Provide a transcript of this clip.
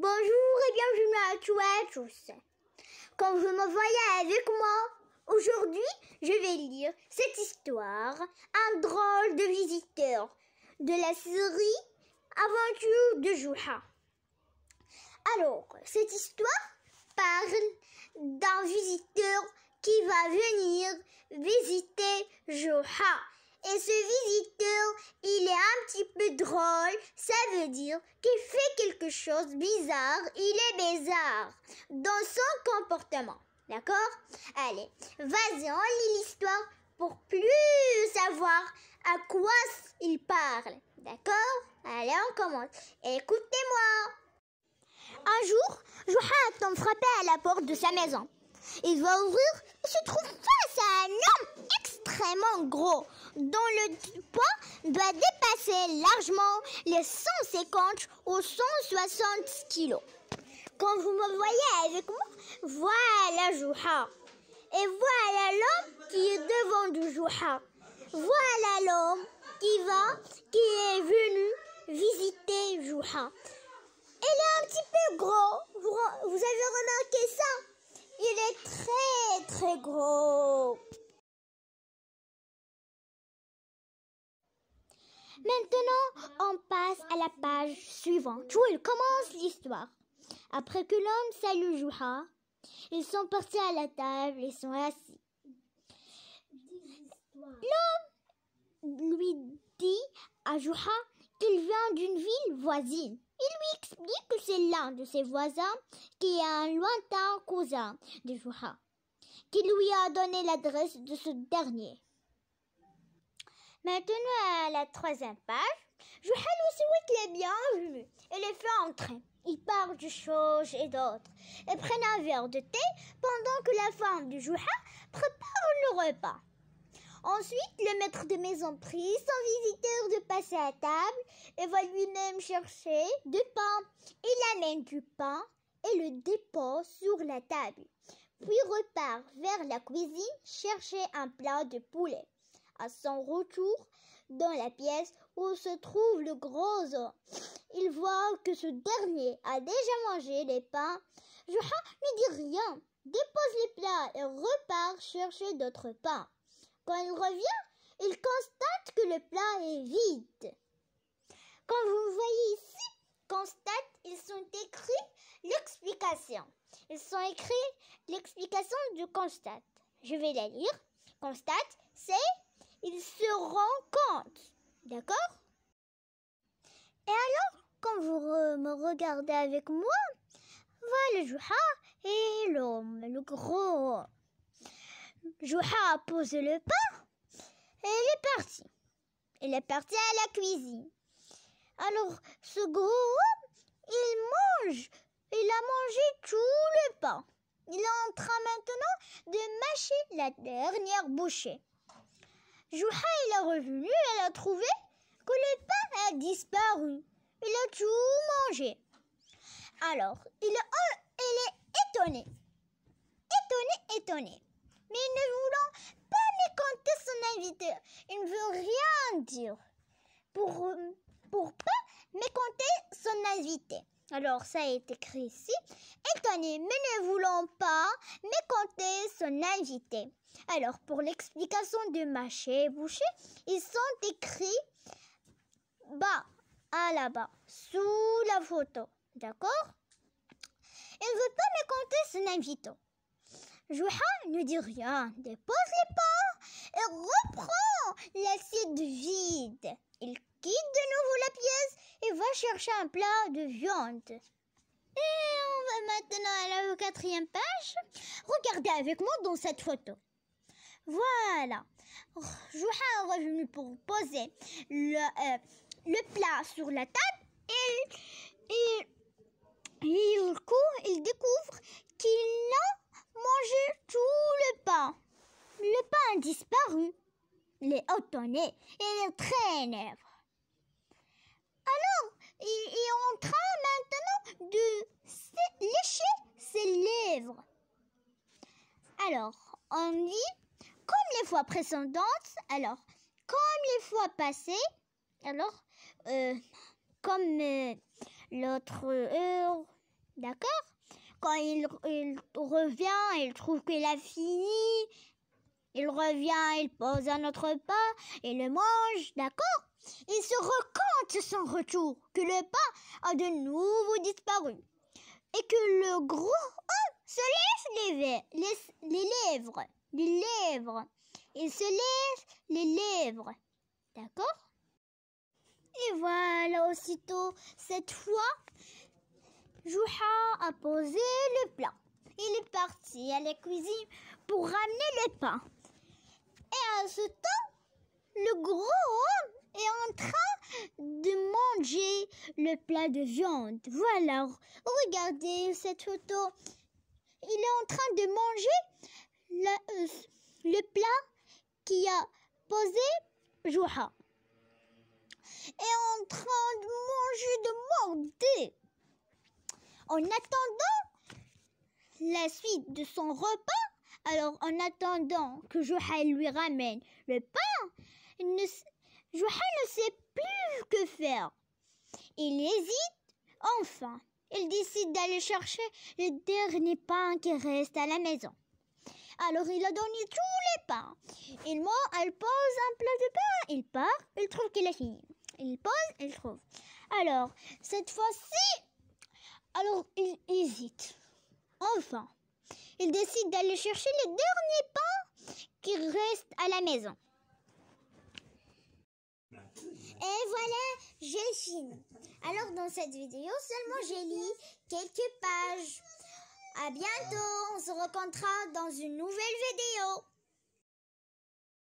Bonjour et bienvenue à tous et à tous. Comme vous me voyez avec moi, aujourd'hui, je vais lire cette histoire, un drôle de visiteur de la série Aventure de Juha. Alors, cette histoire parle d'un visiteur qui va venir visiter Juha. Et ce visiteur, il est un petit peu drôle, ça veut dire qu'il fait quelque chose de bizarre, il est bizarre dans son comportement, d'accord? Allez, vas-y, on lit l'histoire pour plus savoir à quoi il parle, d'accord? Allez, on commence, écoutez-moi. Un jour, Juha entend frapper à la porte de sa maison. Il va ouvrir et se trouve face à un homme extrêmement gros, dont le poids doit dépasser largement les 150 ou 160 kilos. Quand vous me voyez avec moi, voilà Juha. Et voilà l'homme qui est devant du Juha. Voilà l'homme qui est venu visiter Juha. Il est un petit peu gros. Vous avez remarqué ça? Il est très très gros. Maintenant, on passe à la page suivante où il commence l'histoire. Après que l'homme salue Juha, ils sont partis à la table et sont assis. L'homme lui dit à Juha qu'il vient d'une ville voisine. Il lui explique que c'est l'un de ses voisins qui est un lointain cousin de Juha, qui lui a donné l'adresse de ce dernier. Maintenant, à la troisième page, Juha lui souhaite les bienvenus et les fait entrer. Ils parlent de choses et d'autres et prennent un verre de thé pendant que la femme de Juha prépare le repas. Ensuite, le maître de maison prie son visiteur de passer à table et va lui-même chercher du pain. Il amène du pain et le dépose sur la table, puis repart vers la cuisine chercher un plat de poulet. À son retour dans la pièce où se trouve le gros homme, il voit que ce dernier a déjà mangé les pains. Juha ne dit rien, dépose les plats et repart chercher d'autres pains. Quand il revient, il constate que le plat est vide. Comme vous voyez ici, constate, ils sont écrits l'explication. Ils sont écrits l'explication du constate. Je vais la lire. Constate, c'est il se rend compte. D'accord? Et alors, quand vous me regardez avec moi, voilà Juha et l'homme, le gros. Juha a posé le pain et il est parti. Il est parti à la cuisine. Alors, ce gros homme, il a mangé tout le pain. Il est en train maintenant de mâcher la dernière bouchée. Juha, il est revenu et il a trouvé que le pain a disparu. Il a tout mangé. Alors, il est étonné. Étonné. Mais ne voulant pas mécompter son invité, il ne veut rien dire pour pas mécompter son invité. Alors, ça est écrit ici, étonné, mais ne voulant pas mécompter son invité. Alors, pour l'explication de mâcher et boucher, ils sont écrits là-bas, sous la photo. D'accord? Il ne veut pas mécompter son invité. Juha ne dit rien, dépose les pains et reprend l'assiette vide. Il quitte de nouveau la pièce et va chercher un plat de viande. Et on va maintenant à la quatrième page. Regardez avec moi dans cette photo. Voilà. Juha est revenu pour poser le plat sur la table et il découvre qu'il a mangé tout le pain. Le pain a disparu. Il est étonné et il est très énervé. Alors, il est en train maintenant de lécher ses lèvres. Alors, on dit, comme les fois précédentes, alors, comme les fois passées, alors, comme l'autre heure, D'accord? Quand il revient, il trouve qu'il a fini. Il revient, il pose un autre pain et le mange. D'accord? Il se raconte son retour, que le pain a de nouveau disparu. Et que le gros homme se lève les lèvres. Il se lève les lèvres. D'accord? Et voilà, aussitôt, cette fois, Jouha a posé le plat. Il est parti à la cuisine pour ramener le pain. Et à ce temps, le gros homme est en train de manger le plat de viande. Voilà, regardez cette photo. Il est en train de manger le plat qui a posé Jouha. Est en train de manger, de morder. En attendant la suite de son repas, alors en attendant que Jouha lui ramène le pain, Jouha ne sait plus que faire. Il hésite, enfin, il décide d'aller chercher le dernier pain qui reste à la maison. Alors il a donné tous les pains. Elle pose un plat de pain, il part, il trouve qu'il a fini. Il pose, il trouve. Alors, cette fois-ci, alors il hésite. Enfin, il décide d'aller chercher le dernier pain qui reste à la maison. Et voilà, j'ai fini. Alors dans cette vidéo, seulement j'ai lu quelques pages. À bientôt, on se rencontrera dans une nouvelle vidéo.